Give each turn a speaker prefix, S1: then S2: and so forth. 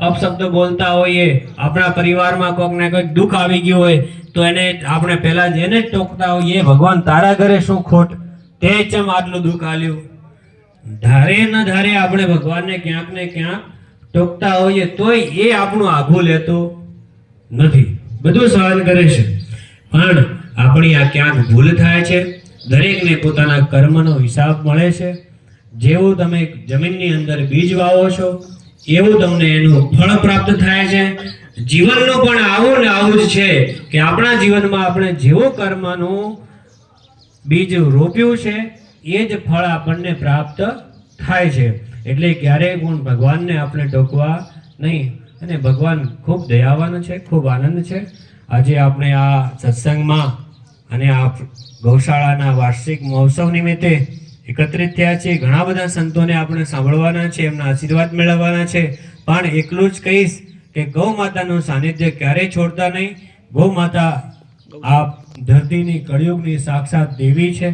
S1: અપશબ્દ બોલતા હોઈએ, આપણા પરિવારમાં કોઈક ને કોઈક દુઃખ આવી ગયું હોય તો એને આપણે પહેલા જેને જ ટોકતા હોઈએ, ભગવાન તારા ઘરે શું ખોટ, તે ચમ આટલું દુઃખ આલ્યું. ધારે ન ધારે આપણે ભગવાનને ક્યાંક ને ક્યાંક ટોકતા હોઈએ તોય એ આપણું આઘું લેતો નથી, બધું સહન કરે છે. પણ આપણી આ ક્યાંક ભૂલ થાય છે. દરેકને પોતાના કર્મનો હિસાબ મળે છે. જેવું તમે જમીનની અંદર બીજ વાવો છો એવું તમને એનું ફળ પ્રાપ્ત થાય છે. જીવનનું પણ આવું ને આવું જ છે કે આપણા જીવનમાં આપણે જેવું કર્મનું બીજ રોપ્યું છે એ જ ફળ આપણને પ્રાપ્ત થાય છે. એટલે ક્યારેય પણ ભગવાનને આપણે ટોકવા નહીં. અને ભગવાન ખૂબ દયાવાન છે, ખૂબ આનંદ છે. આજે આપણે આ સત્સંગમાં અને આ ગૌશાળાના વાર્ષિક મહોત્સવ નિમિત્તે એકત્રિત થયા છે. ઘણા બધા સંતોને આપણે સાંભળવાના છે, એમના આશીર્વાદ મેળવવાના છે. પણ એટલું જ કહીશ કે ગૌ માતાનું સાનિધ્ય ક્યારેય છોડતા નહીં. ગૌ માતા આ ધરતીની કળિયુગની સાક્ષાત દેવી છે.